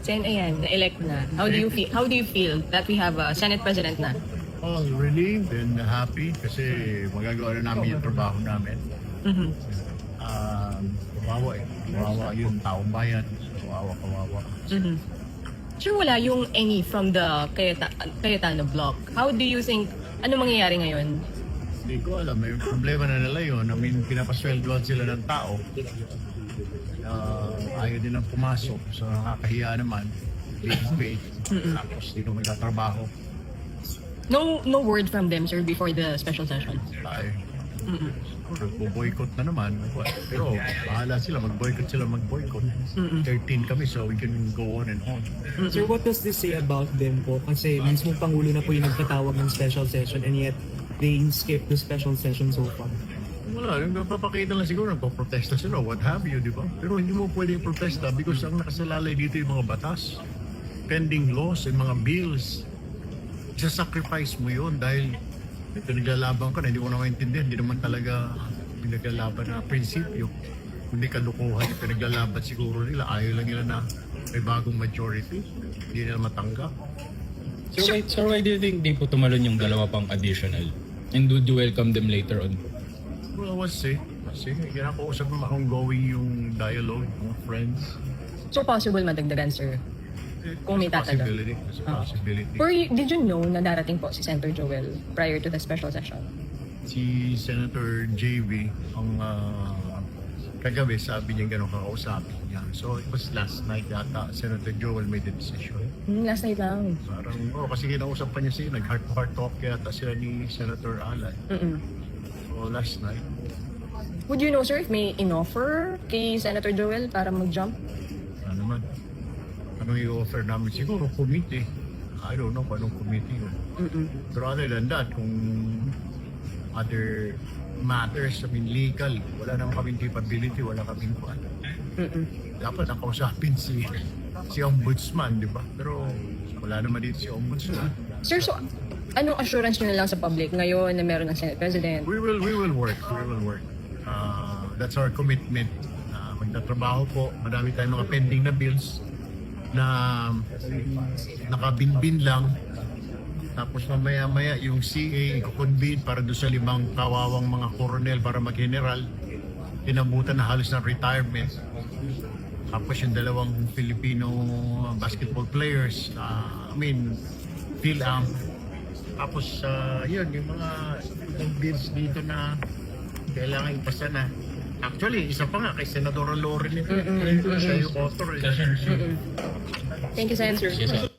Sen, ayan, na-elect na. How do you feel that we have a Senate President na? Oh, relieved and happy kasi magagawa na namin yung trabaho namin. Mhm. Kawawa eh. Kawawa yung taong bayan. Kawawa. Mhm. Sure, wala yung any from the Cayetano block. How do you think, ano mangyayari ngayon? Hindi ko alam. May problema na nila yun. I mean, pinapasweldoan sila ng tao. Ayaw din ang pumasok. So, nakakahiya naman. Being paid. Tapos, hindi ko magtatrabaho. No word from them, sir, before the special session. Ay, nagbo-boycott na naman. Pero, bahala sila. Mag-boycott. 13 kami, so we can go on and on. Sir, what does this say about them po? Kasi mismo Pangulo na po yung nagtatawag ng special session and yet they skip the special session so far. Wala, nagpapakita lang siguro, nagpaprotesta sila, what have you, di ba? Pero hindi mo pwedeng protesta because ang nakasalalay dito yung mga batas, pending laws and mga bills. Isa-sacrifice mo yun dahil pinaglalaban ka na, hindi mo na maintindihan, hindi naman talaga pinaglalaban na prinsipyo. Hindi kalukuhan, pinaglalaban siguro nila, ayaw lang nila na may bagong majority, hindi nila matanggap. Sir, why do you think di po tumalon yung dalawa pang additional? And would you welcome them later on? Well, we'll see. Kasi kinakausap naman ongoing yung dialogue, mga friends. So possible madagdagan, sir? Kung may There's a tataga. possibility. There's a possibility. Or did you know na darating po si Senator Joel prior to the special session? Si Senator JV, ang kagabi sabi niya gano'ng kakausapin niya. So it was last night yata, Senator Joel made the decision. Last night lang. Parang, kasi kinausap pa niya siya, nag-heart talk yata sila ni Senator Alan. So last night. Would you know, sir, if may in-offer kay Senator Joel para mag-jump? Ano naman? Ano i-offer namin? Siguro committee. I don't know kung anong committee yun. Pero other than that, kung other matters, I mean legal, wala naman kaming capability, wala kaming kuwan. Dapat nakausapin si Ombudsman, di ba? Pero wala naman dito si Ombudsman. Sir, so anong assurance nyo na lang sa public ngayon na meron ng Senate President? We will work. That's our commitment. Magtatrabaho po. Madami tayong mga pending na bills na nakabinbin lang. Tapos mamaya-maya yung CA i-convene para doon sa 5 kawawang mga koronel para mag-general. Inabutan na halos ng retirement. Tapos yung 2 Filipino basketball players, PhilAm. Tapos yun, yung mga bills dito na kailangan ipasa na. Actually, isa pa nga kay Senadora Loren ito. Siya yung author. Thank you, Senator. Yes, sir.